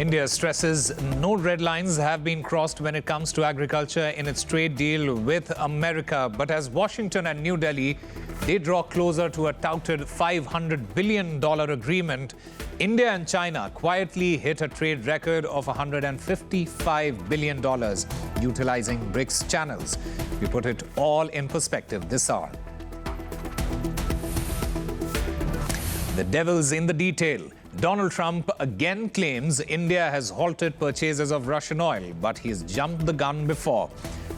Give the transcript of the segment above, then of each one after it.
India stresses no red lines have been crossed when it comes to agriculture in its trade deal with America. But as Washington and New Delhi, they draw closer to a touted $500 billion agreement, India and China quietly hit a trade record of $155 billion, utilizing BRICS channels. We put it all in perspective this hour. The devil's in the detail. Donald Trump again claims India has halted purchases of Russian oil, but he's jumped the gun before.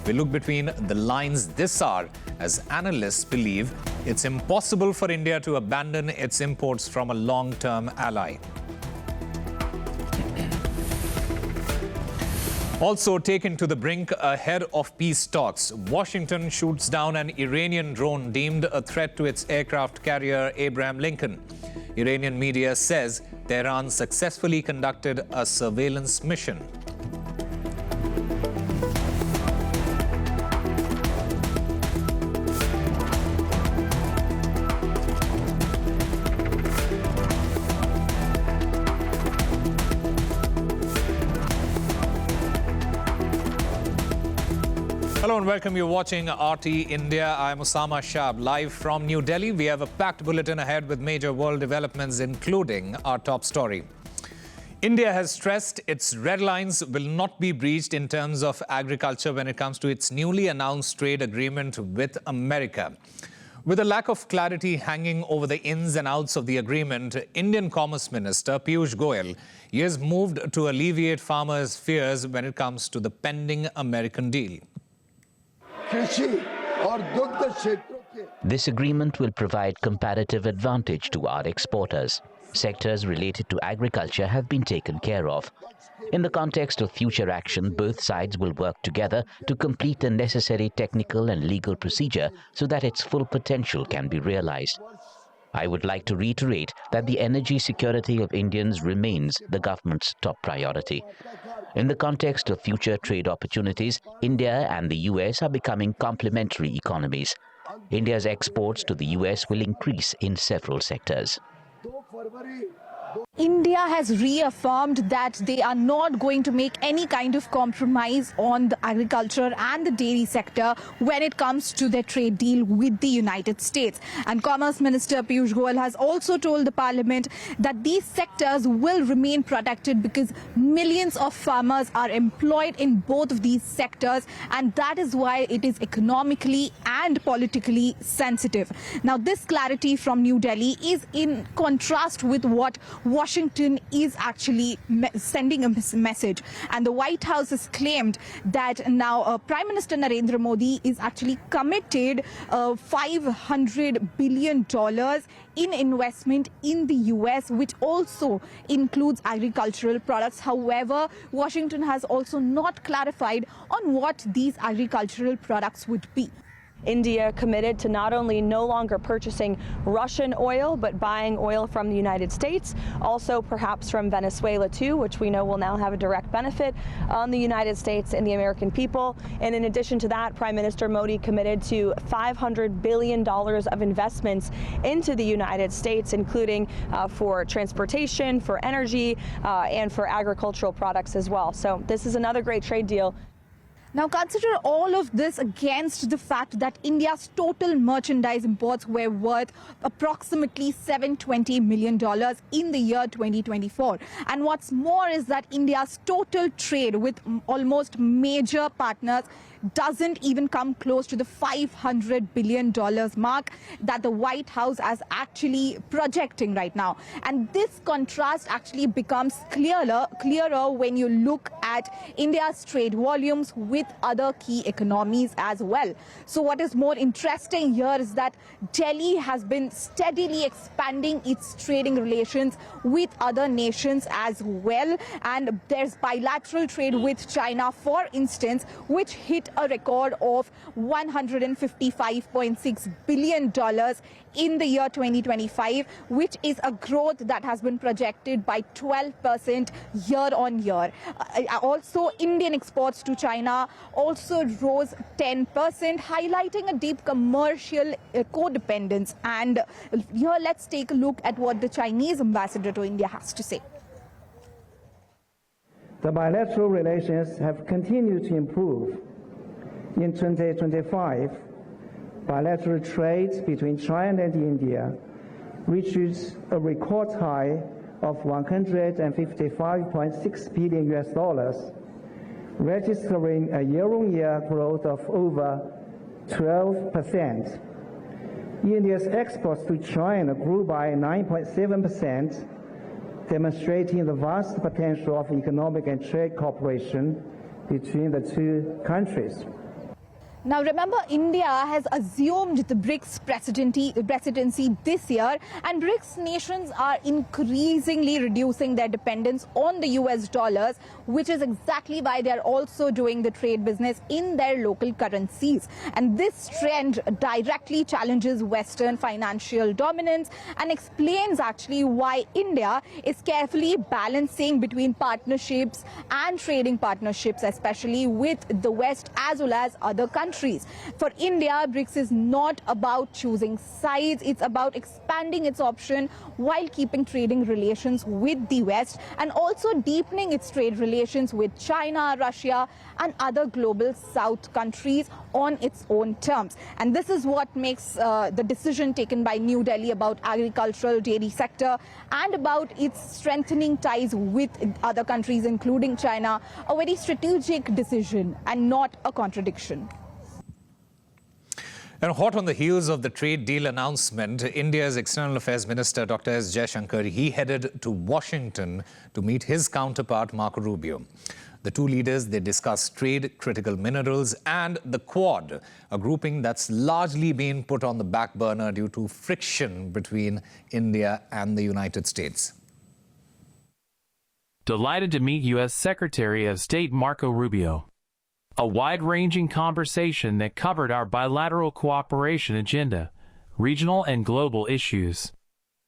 We look between the lines this hour as analysts believe it's impossible for India to abandon its imports from a long-term ally. Also taken to the brink ahead of peace talks, Washington shoots down an Iranian drone deemed a threat to its aircraft carrier Abraham Lincoln. Iranian media says Tehran successfully conducted a surveillance mission. Hello and welcome. You're watching RT India. I'm Osama Shab, live from New Delhi. We have a packed bulletin ahead with major world developments, including our top story. India has stressed its red lines will not be breached in terms of agriculture when it comes to its newly announced trade agreement with America. With a lack of clarity hanging over the ins and outs of the agreement, Indian Commerce Minister Piyush Goyal has moved to alleviate farmers' fears when it comes to the pending American deal. This agreement will provide comparative advantage to our exporters. Sectors related to agriculture have been taken care of. In the context of future action, both sides will work together to complete the necessary technical and legal procedure so that its full potential can be realized. I would like to reiterate that the energy security of Indians remains the government's top priority. In the context of future trade opportunities, India and the US are becoming complementary economies. India's exports to the US will increase in several sectors. India has reaffirmed that they are not going to make any kind of compromise on the agriculture and the dairy sector when it comes to their trade deal with the United States. And Commerce Minister Piyush Goyal has also told the Parliament that these sectors will remain protected because millions of farmers are employed in both of these sectors, and that is why it is economically and politically sensitive. Now, this clarity from New Delhi is in contrast with what Washington is actually sending a message. And the White House has claimed that now Prime Minister Narendra Modi is actually committed $500 billion in investment in the US, which also includes agricultural products. However, Washington has also not clarified on what these agricultural products would be. India committed to not only no longer purchasing Russian oil, but buying oil from the United States, also perhaps from Venezuela too, which we know will now have a direct benefit on the United States and the American people. And in addition to that, Prime Minister Modi committed to $500 billion of investments into the United States, including for transportation, for energy, and for agricultural products as well. So this is another great trade deal. Now, consider all of this against the fact that India's total merchandise imports were worth approximately $720 million in the year 2024. And what's more is that India's total trade with almost major partners doesn't even come close to the $500 billion mark that the White House is actually projecting right now. And this contrast actually becomes clearer when you look at India's trade volumes with other key economies as well. So what is more interesting here is that Delhi has been steadily expanding its trading relations with other nations as well. And there's bilateral trade with China, for instance, which hit a record of $155.6 billion in the year 2025, which is a growth that has been projected by 12% year on year. Also, Indian exports to China also rose 10%, highlighting a deep commercial codependence. And here, let's take a look at what the Chinese ambassador to India has to say. The bilateral relations have continued to improve. In 2025, bilateral trade between China and India reaches a record high of $155.6 billion, registering a year-on-year growth of over 12%. India's exports to China grew by 9.7%, demonstrating the vast potential of economic and trade cooperation between the two countries. Now, remember, India has assumed the BRICS presidency this year, and BRICS nations are increasingly reducing their dependence on the US dollars, which is exactly why they are also doing the trade business in their local currencies. And this trend directly challenges Western financial dominance and explains actually why India is carefully balancing between partnerships and trading partnerships, especially with the West as well as other countries. For India, BRICS is not about choosing sides. It's about expanding its option while keeping trading relations with the West and also deepening its trade relations with China, Russia, and other global South countries on its own terms. And this is what makes the decision taken by New Delhi about agricultural dairy sector and about its strengthening ties with other countries, including China, a very strategic decision and not a contradiction. And hot on the heels of the trade deal announcement, India's External Affairs Minister Dr. S. Jaishankar, he headed to Washington to meet his counterpart Marco Rubio. The two leaders, they discussed trade, critical minerals and the Quad, a grouping that's largely been put on the back burner due to friction between India and the United States. Delighted to meet U.S. Secretary of State Marco Rubio. A wide-ranging conversation that covered our bilateral cooperation agenda, regional and global issues.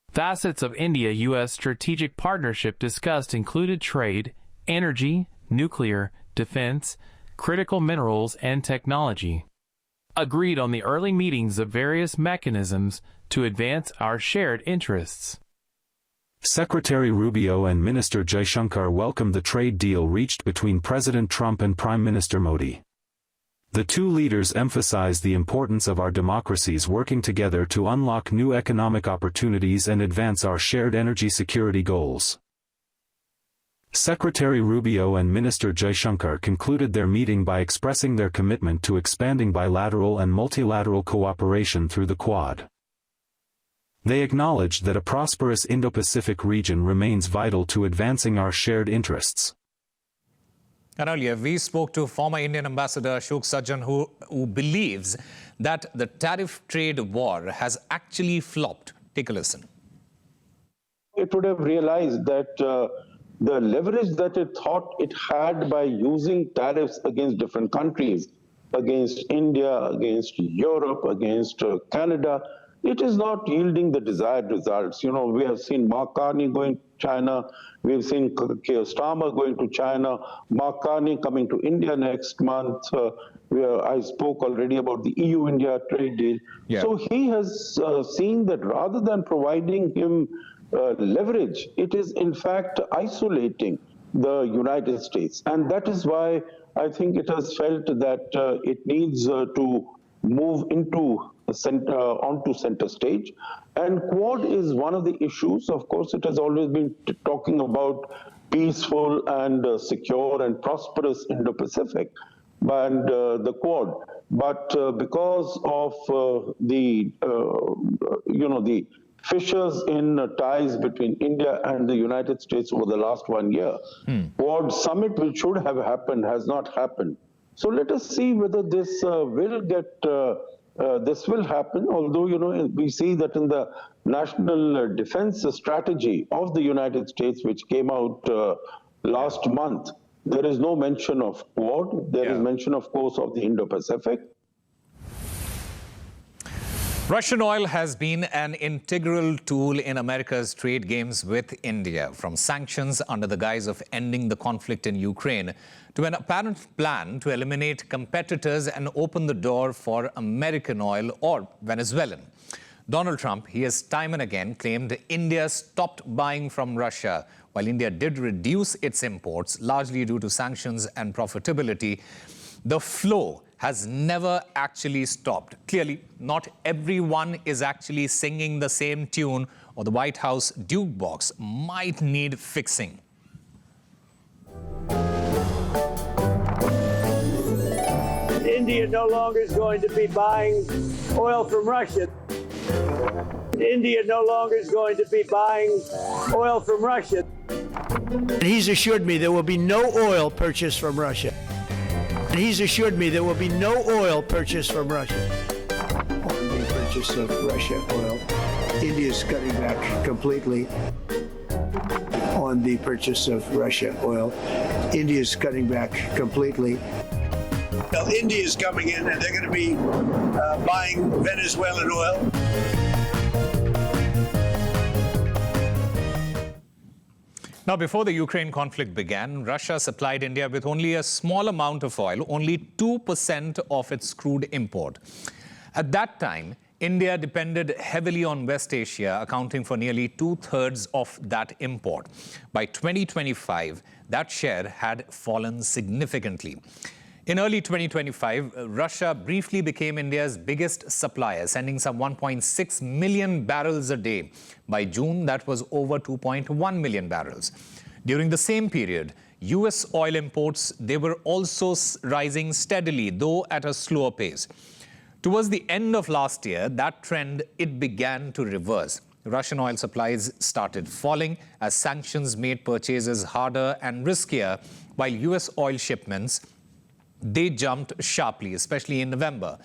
Facets of India-U.S. strategic partnership discussed included trade, energy, nuclear, defense, critical minerals, and technology. Agreed on the early meetings of various mechanisms to advance our shared interests. Secretary Rubio and Minister Jaishankar welcomed the trade deal reached between President Trump and Prime Minister Modi. The two leaders emphasized the importance of our democracies working together to unlock new economic opportunities and advance our shared energy security goals. Secretary Rubio and Minister Jaishankar concluded their meeting by expressing their commitment to expanding bilateral and multilateral cooperation through the Quad. They acknowledged that a prosperous Indo-Pacific region remains vital to advancing our shared interests. And earlier, we spoke to former Indian Ambassador Ashok Sajjan, who believes that the tariff trade war has actually flopped. Take a listen. It would have realized that the leverage that it thought it had by using tariffs against different countries, against India, against Europe, against Canada, it is not yielding the desired results. You know, we have seen Mark Carney going to China, we've seen Keir Starmer going to China, Mark Carney coming to India next month. I spoke already about the EU-India trade deal. Yeah. So he has seen that rather than providing him leverage, it is in fact isolating the United States. And that is why I think it has felt that it needs to move into onto center stage. And Quad is one of the issues. Of course, it has always been talking about peaceful and secure and prosperous Indo-Pacific and the Quad. But because of the fissures in ties between India and the United States over the last 1 year, Quad summit, which should have happened, has not happened. So let us see whether this will happen, although, you know, we see that in the National Defense Strategy of the United States, which came out last month, there is no mention of Quad. There is mention, of course, of the Indo-Pacific. Russian oil has been an integral tool in America's trade games with India, from sanctions under the guise of ending the conflict in Ukraine to an apparent plan to eliminate competitors and open the door for American oil or Venezuelan. Donald Trump, he has time and again claimed India stopped buying from Russia. While India did reduce its imports, largely due to sanctions and profitability, the flow has never actually stopped. Clearly, not everyone is actually singing the same tune, or the White House jukebox might need fixing. India no longer is going to be buying oil from Russia. India no longer is going to be buying oil from Russia. He's assured me there will be no oil purchased from Russia. He's assured me there will be no oil purchased from Russia. On the purchase of Russia oil, India is cutting back completely. On the purchase of Russia oil, India is cutting back completely. Now, India is coming in and they're going to be buying Venezuelan oil. Now, before the Ukraine conflict began, Russia supplied India with only a small amount of oil, only 2% of its crude import. At that time, India depended heavily on West Asia, accounting for nearly 2/3 of that import. By 2025, that share had fallen significantly. In early 2025, Russia briefly became India's biggest supplier, sending some 1.6 million barrels a day. By June, that was over 2.1 million barrels. During the same period, US oil imports, they were also rising steadily, though at a slower pace. Towards the end of last year, that trend, it began to reverse. Russian oil supplies started falling as sanctions made purchases harder and riskier, while US oil shipments, they jumped sharply, especially in November.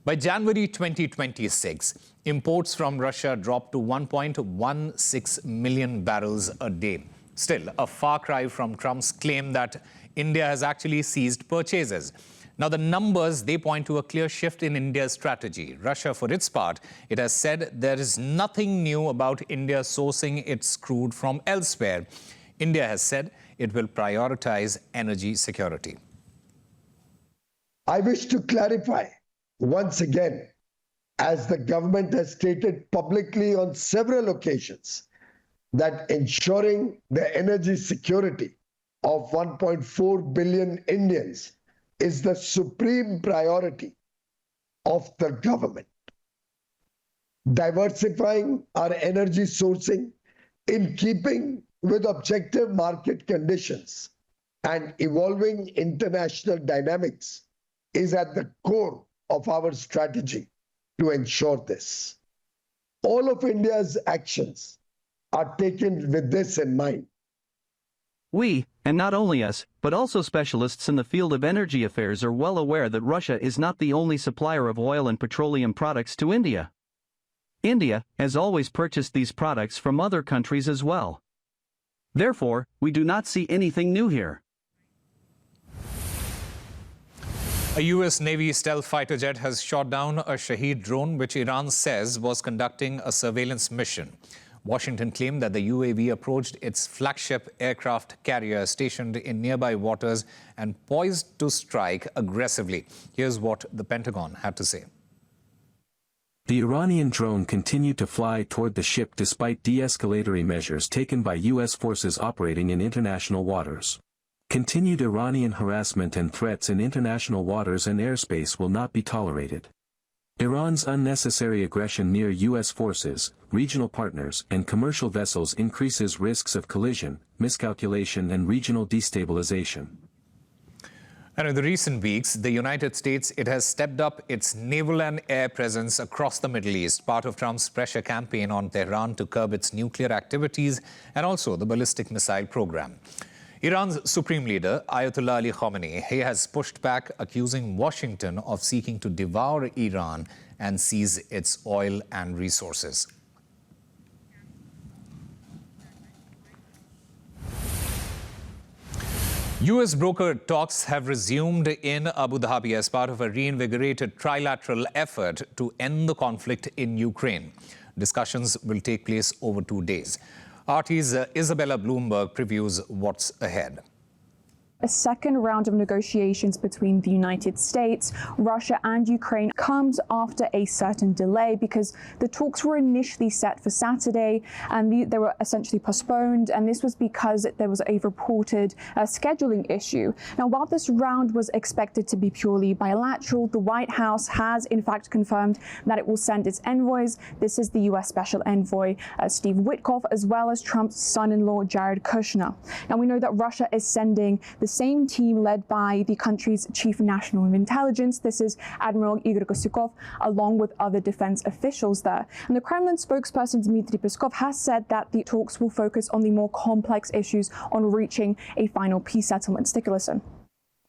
By January 2026, imports from Russia dropped to 1.16 million barrels a day. Still, a far cry from Trump's claim that India has actually ceased purchases. Now, the numbers, they point to a clear shift in India's strategy. Russia, for its part, it has said there is nothing new about India sourcing its crude from elsewhere. India has said it will prioritize energy security. I wish to clarify once again, as the government has stated publicly on several occasions, that ensuring the energy security of 1.4 billion Indians is the supreme priority of the government. Diversifying our energy sourcing in keeping with objective market conditions and evolving international dynamics is at the core of our strategy to ensure this. All of India's actions are taken with this in mind. We, and not only us, but also specialists in the field of energy affairs are well aware that Russia is not the only supplier of oil and petroleum products to India. India has always purchased these products from other countries as well. Therefore, we do not see anything new here. A US Navy stealth fighter jet has shot down a Shahed drone, which Iran says was conducting a surveillance mission. Washington claimed that the UAV approached its flagship aircraft carrier stationed in nearby waters and poised to strike aggressively. Here's what the Pentagon had to say. The Iranian drone continued to fly toward the ship despite de-escalatory measures taken by U.S. forces operating in international waters. Continued Iranian harassment and threats in international waters and airspace will not be tolerated. Iran's unnecessary aggression near U.S. forces, regional partners, and commercial vessels increases risks of collision, miscalculation, and regional destabilization. And in the recent weeks, the United States, it has stepped up its naval and air presence across the Middle East, part of Trump's pressure campaign on Tehran to curb its nuclear activities and also the ballistic missile program. Iran's supreme leader, Ayatollah Ali Khamenei, he has pushed back, accusing Washington of seeking to devour Iran and seize its oil and resources. U.S. brokered talks have resumed in Abu Dhabi as part of a reinvigorated trilateral effort to end the conflict in Ukraine. Discussions will take place over 2 days. RT's Isabella Bloomberg previews what's ahead. A second round of negotiations between the United States, Russia and Ukraine comes after a certain delay because the talks were initially set for Saturday and they were essentially postponed, and this was because there was a reported scheduling issue. Now, while this round was expected to be purely bilateral, the White House has in fact confirmed that it will send its envoys. This is the U.S. Special Envoy Steve Witkoff, as well as Trump's son-in-law Jared Kushner. Now, we know that Russia is sending the same team led by the country's Chief of National Intelligence. This is Admiral Igor Kosyukov, along with other defense officials there. And the Kremlin spokesperson Dmitry Peskov has said that the talks will focus on the more complex issues on reaching a final peace settlement. Stick a listen.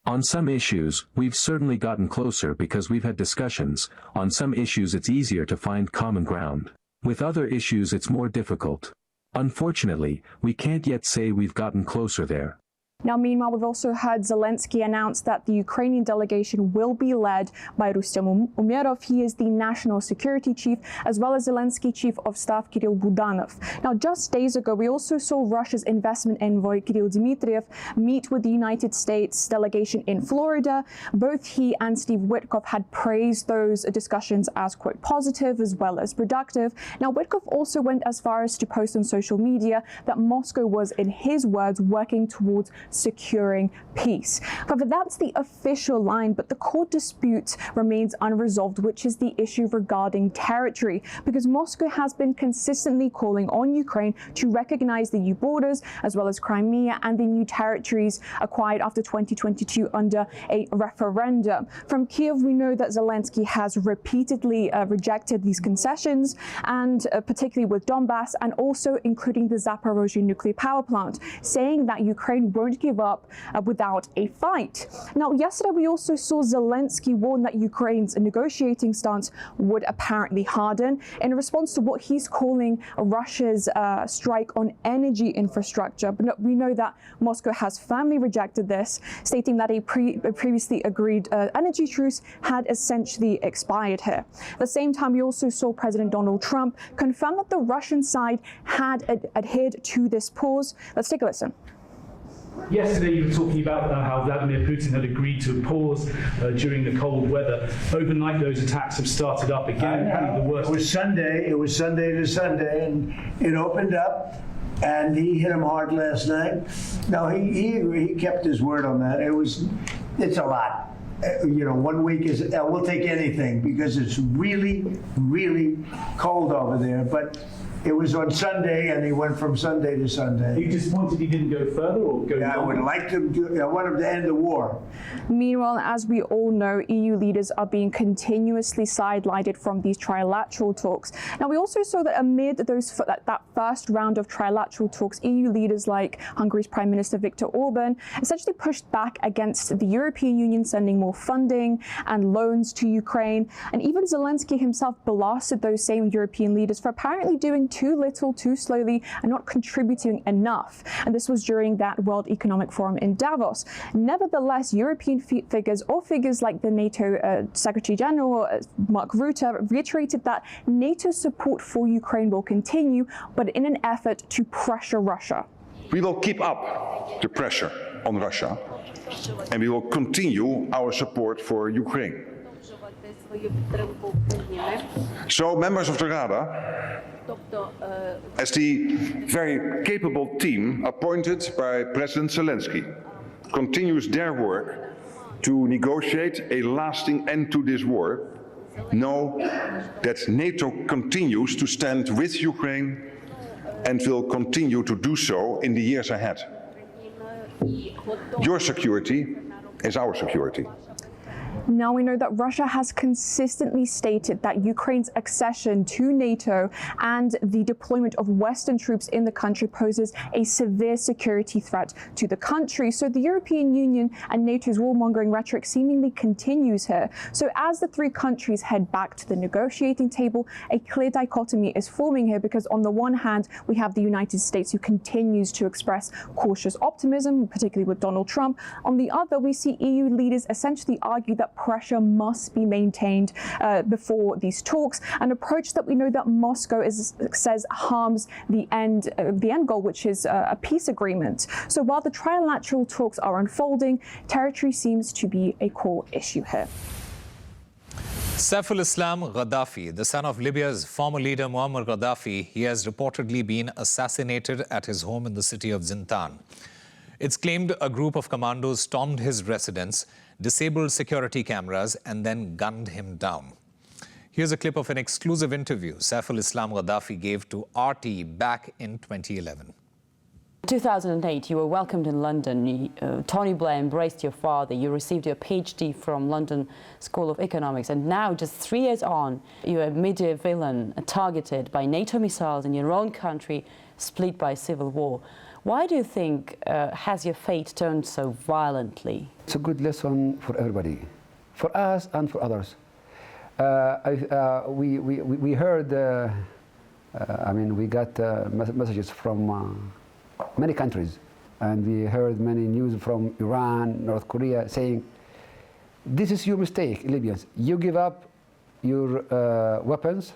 On some issues, we've certainly gotten closer because we've had discussions. On some issues, it's easier to find common ground. With other issues, it's more difficult. Unfortunately, we can't yet say we've gotten closer there. Now, meanwhile, we've also heard Zelensky announce that the Ukrainian delegation will be led by Rustem Umerov. He is the national security chief, as well as Zelensky chief of staff Kirill Budanov. Now, just days ago, we also saw Russia's investment envoy Kirill Dmitriev meet with the United States delegation in Florida. Both he and Steve Witkoff had praised those discussions as, quote, positive as well as productive. Now, Witkoff also went as far as to post on social media that Moscow was, in his words, working towards securing peace. However, that's the official line, but the core dispute remains unresolved, which is the issue regarding territory, because Moscow has been consistently calling on Ukraine to recognize the new borders, as well as Crimea and the new territories acquired after 2022 under a referendum. From Kiev, we know that Zelensky has repeatedly rejected these concessions, and particularly with Donbass, and also including the Zaporozhye nuclear power plant, saying that Ukraine won't give up without a fight. Now, yesterday we also saw Zelensky warn that Ukraine's negotiating stance would apparently harden in response to what he's calling Russia's strike on energy infrastructure. But we know that Moscow has firmly rejected this, stating that a previously agreed energy truce had essentially expired here. At the same time, we also saw President Donald Trump confirm that the Russian side had adhered to this pause. Let's take a listen. Yesterday you were talking about how Vladimir Putin had agreed to a pause during the cold weather. Overnight those attacks have started up again. The worst. It was Sunday to Sunday, and it opened up, and he hit him hard last night. No, he agreed. He kept his word on that. It's a lot. 1 week is, we'll take anything because it's really, really cold over there. But it was on Sunday, and he went from Sunday to Sunday. Are you disappointed he didn't go further or go I would like to I want him to end the war. Meanwhile, as we all know, EU leaders are being continuously sidelined from these trilateral talks. Now, we also saw that amid that first round of trilateral talks, EU leaders like Hungary's Prime Minister Viktor Orban essentially pushed back against the European Union sending more funding and loans to Ukraine. And even Zelensky himself blasted those same European leaders for apparently doing too little, too slowly, and not contributing enough. And this was during that World Economic Forum in Davos. Nevertheless, European figures like the NATO Secretary General Mark Rutte reiterated that NATO support for Ukraine will continue, but in an effort to pressure Russia. We will keep up the pressure on Russia, and we will continue our support for Ukraine. So, members of the Rada, as the very capable team appointed by President Zelensky continues their work to negotiate a lasting end to this war, know that NATO continues to stand with Ukraine and will continue to do so in the years ahead. Your security is our security. Now we know that Russia has consistently stated that Ukraine's accession to NATO and the deployment of Western troops in the country poses a severe security threat to the country. So the European Union and NATO's warmongering rhetoric seemingly continues here. So as the three countries head back to the negotiating table, a clear dichotomy is forming here, because on the one hand, we have the United States, who continues to express cautious optimism, particularly with Donald Trump. On the other, we see EU leaders essentially argue that that pressure must be maintained before these talks, an approach that we know that Moscow says harms the end goal, which is a peace agreement. So while the trilateral talks are unfolding, territory seems to be a core issue here. Saif al-Islam Gaddafi, the son of Libya's former leader Muammar Gaddafi, he has reportedly been assassinated at his home in the city of Zintan. It's claimed a group of commandos stormed his residence, disabled security cameras, and then gunned him down. Here's a clip of an exclusive interview Saif al-Islam Gaddafi gave to RT back in 2011. In 2008, you were welcomed in London. Tony Blair embraced your father. You received your PhD from London School of Economics. And now, just 3 years on, you're a media villain targeted by NATO missiles in your own country, split by civil war. Why do you think has your fate turned so violently? It's a good lesson for everybody, for us and for others. We heard, we got messages from many countries, and we heard many news from Iran, North Korea, saying, this is your mistake, Libyans. You give up your weapons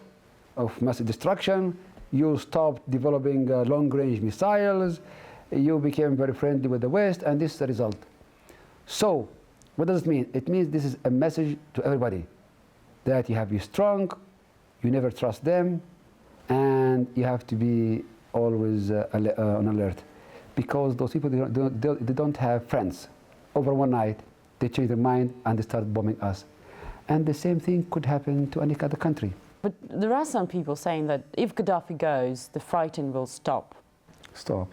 of mass destruction, you stopped developing long-range missiles, you became very friendly with the West, and this is the result. So, what does it mean? It means this is a message to everybody, that you have to be strong, you never trust them, and you have to be always on alert, because those people, they don't have friends. Over one night, they change their mind and they start bombing us. And the same thing could happen to any other country. But there are some people saying that if Gaddafi goes, the fighting will stop. Stop?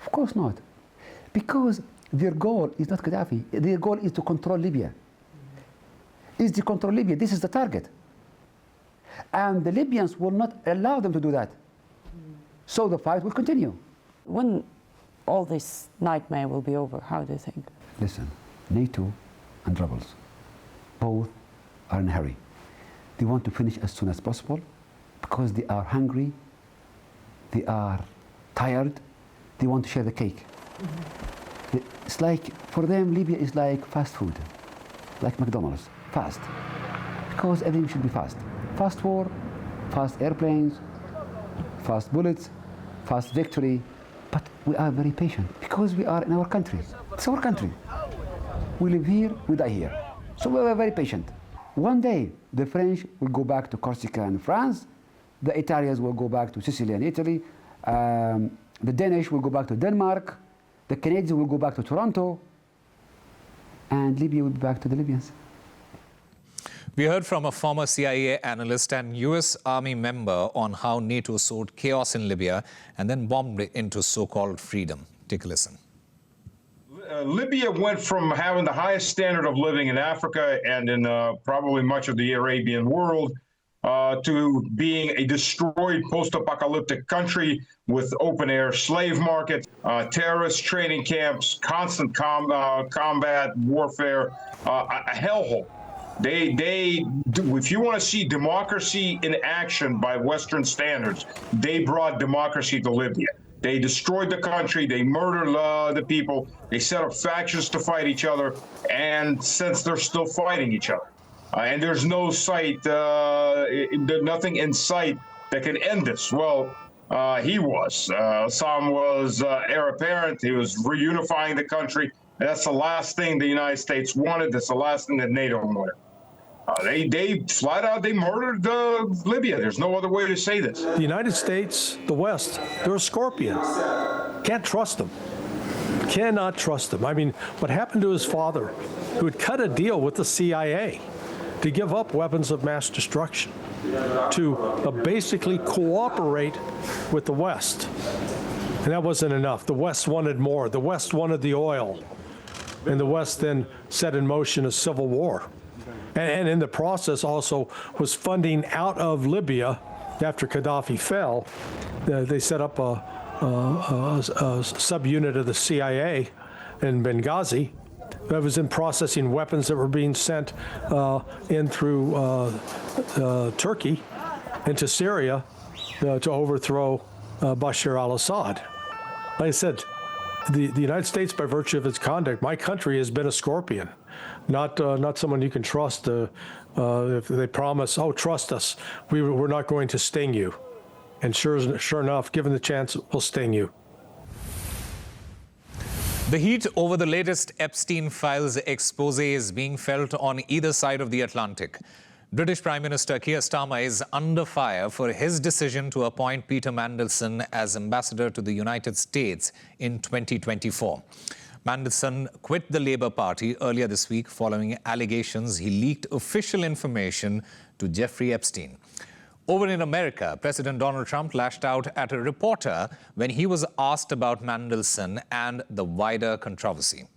Of course not. Because their goal is not Gaddafi. Their goal is to control Libya. Is to control Libya. This is the target. And the Libyans will not allow them to do that. So the fight will continue. When all this nightmare will be over, how do you think? Listen, NATO and rebels, both are in a hurry. They want to finish as soon as possible because they are hungry, they are tired, they want to share the cake. Mm-hmm. It's like, for them, Libya is like fast food, like McDonald's, fast. Because everything should be fast. Fast war, fast airplanes, fast bullets, fast victory. But we are very patient because we are in our country. It's our country. We live here, we die here. So we are very patient. One day, the French will go back to Corsica and France. The Italians will go back to Sicily and Italy. The Danish will go back to Denmark. The Canadians will go back to Toronto. And Libya will be back to the Libyans. We heard from a former CIA analyst and US Army member on how NATO sowed chaos in Libya and then bombed it into so-called freedom. Take a listen. Libya went from having the highest standard of living in Africa and in probably much of the Arabian world to being a destroyed post-apocalyptic country with open-air slave market, terrorist training camps, constant combat, warfare, a hellhole. If you want to see democracy in action by Western standards, they brought democracy to Libya. They destroyed the country, they murdered the people, they set up factions to fight each other, and since they're still fighting each other. And there's no sight, nothing in sight that can end this. Well, he was. Sam was heir apparent, he was reunifying the country. That's the last thing the United States wanted, that's the last thing that NATO wanted. They flat out, they murdered Libya. There's no other way to say this. The United States, the West, they're a scorpion. Can't trust them. Cannot trust them. I mean, what happened to his father, who had cut a deal with the CIA to give up weapons of mass destruction, to basically cooperate with the West. And that wasn't enough. The West wanted more. The West wanted the oil. And the West then set in motion a civil war. And in the process also was funding out of Libya after Gaddafi fell. They set up a subunit of the CIA in Benghazi that was in processing weapons that were being sent in through Turkey into Syria to overthrow Bashar al-Assad. Like I said, the United States, by virtue of its conduct, my country has been a scorpion. not someone you can trust. If they promise, oh, trust us, we're not going to sting you. And sure enough, given the chance, we'll sting you. The heat over the latest Epstein files expose is being felt on either side of the Atlantic. British Prime Minister Keir Starmer is under fire for his decision to appoint Peter Mandelson as ambassador to the United States in 2024. Mandelson quit the Labour Party earlier this week following allegations he leaked official information to Jeffrey Epstein. Over in America, President Donald Trump lashed out at a reporter when he was asked about Mandelson and the wider controversy.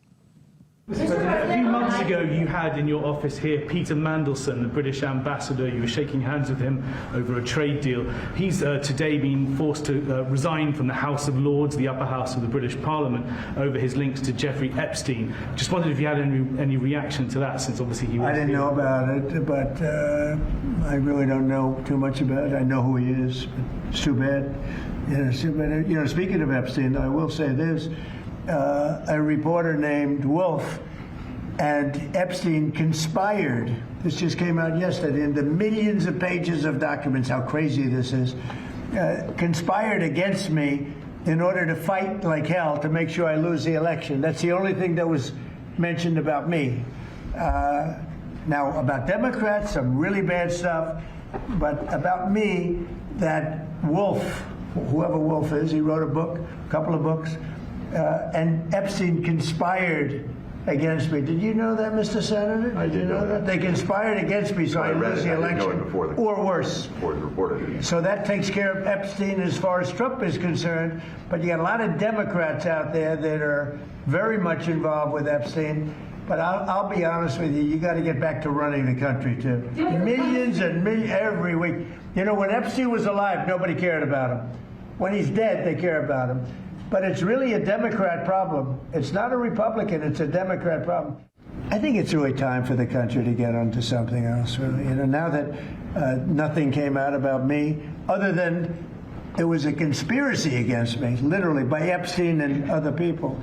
Mr. President, a few months ago you had in your office here Peter Mandelson, the British ambassador. You were shaking hands with him over a trade deal. He's today been forced to resign from the House of Lords, the upper house of the British Parliament, over his links to Jeffrey Epstein. Just wondered if you had any reaction to that, since obviously he was... I didn't know about it, but I really don't know too much about it. I know who he is. It's too bad. You know, speaking of Epstein, I will say this. A reporter named Wolf and Epstein conspired. This just came out yesterday in the millions of pages of documents, how crazy this is, conspired against me in order to fight like hell to make sure I lose the election. That's the only thing that was mentioned about me. Now, about Democrats, some really bad stuff, but about me, that Wolf, whoever Wolf is, he wrote a book, a couple of books, and Epstein conspired against me. Did you know that, Mr. Senator? I did know that. They conspired against me, so I lose the election. Or worse. So that takes care of Epstein as far as Trump is concerned. But you got a lot of Democrats out there that are very much involved with Epstein. But I'll be honest with you, you got to get back to running the country, too. Millions and millions every week. You know, when Epstein was alive, nobody cared about him. When he's dead, they care about him. But it's really a Democrat problem. It's not a Republican, it's a Democrat problem. I think it's really time for the country to get onto something else, really. You know, now that nothing came out about me, other than it was a conspiracy against me, literally, by Epstein and other people.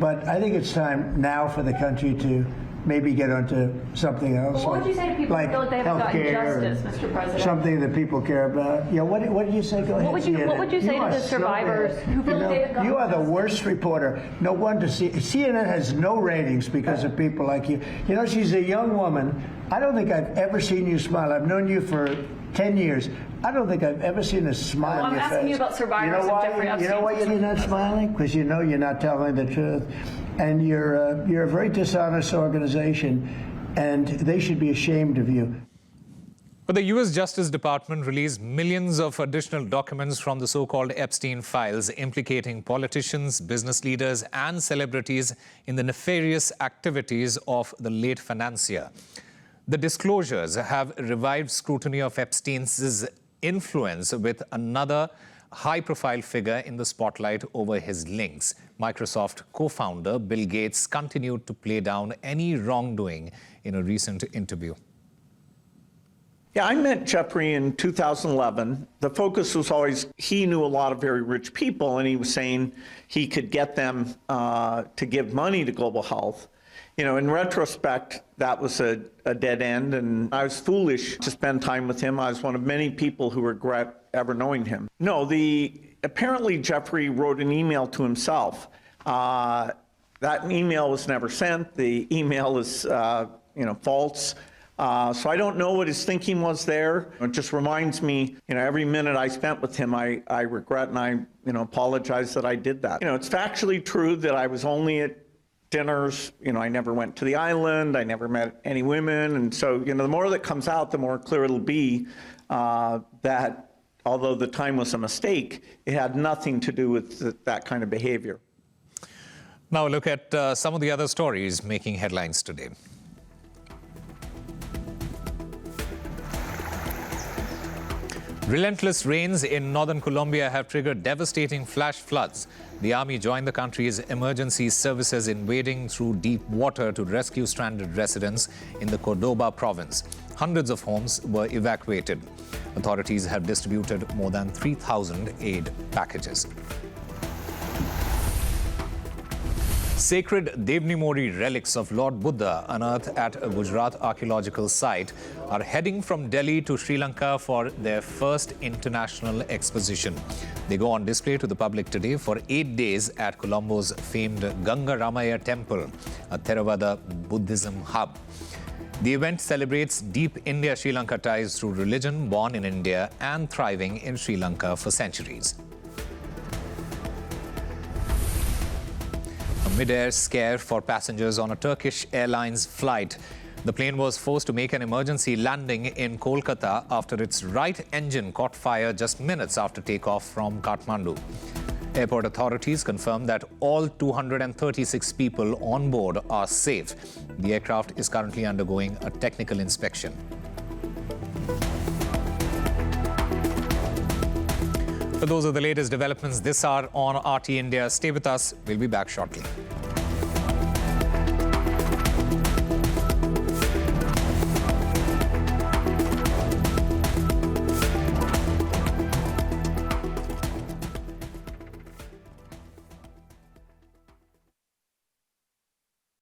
But I think it's time now for the country to maybe get onto something else. What would you say to people who feel like they haven't gotten justice, Mr. President? Something that people care about. Yeah, what did you say? Go ahead. What would you say to the survivors who feel like they haven't gotten You are the justice? worst reporter. No wonder CNN has no ratings because of people like you. You know, she's a young woman. I don't think I've ever seen you smile. I've known you for 10 years. I don't think I've ever seen a smile on your face. I'm asking you about survivors of Jeffrey Epstein. You know why you're not smiling? Because you know you're not telling the truth. And you're a very dishonest organization, and they should be ashamed of you. But the U.S. Justice Department released millions of additional documents from the so-called Epstein files implicating politicians, business leaders, and celebrities in the nefarious activities of the late financier. The disclosures have revived scrutiny of Epstein's influence, with another high-profile figure in the spotlight over his links. Microsoft co-founder Bill Gates continued to play down any wrongdoing in a recent interview. Yeah, I met Jeffrey in 2011. The focus was always, he knew a lot of very rich people, and he was saying he could get them to give money to global health. You know, in retrospect, that was a dead end, and I was foolish to spend time with him. I was one of many people who regret ever knowing him. No, apparently Jeffrey wrote an email to himself. That email was never sent. The email is, false. So I don't know what his thinking was there. It just reminds me, every minute I spent with him, I regret and I, apologize that I did that. It's factually true that I was only at dinners. I never went to the island. I never met any women. And so, the more that comes out, the more clear it'll be that although the time was a mistake, it had nothing to do with that kind of behavior. Now look at some of the other stories making headlines today. Relentless rains in northern Colombia have triggered devastating flash floods. The army joined the country's emergency services in wading through deep water to rescue stranded residents in the Cordoba province. Hundreds of homes were evacuated. Authorities have distributed more than 3,000 aid packages. Sacred Devnimori relics of Lord Buddha unearthed at a Gujarat archaeological site are heading from Delhi to Sri Lanka for their first international exposition. They go on display to the public today for 8 days at Colombo's famed Ganga Ramaya Temple, a Theravada Buddhism hub. The event celebrates deep India-Sri Lanka ties through religion born in India and thriving in Sri Lanka for centuries. A mid-air scare for passengers on a Turkish Airlines flight. The plane was forced to make an emergency landing in Kolkata after its right engine caught fire just minutes after takeoff from Kathmandu. Airport authorities confirmed that all 236 people on board are safe. The aircraft is currently undergoing a technical inspection. So those are the latest developments this hour on RT India. Stay with us. We'll be back shortly.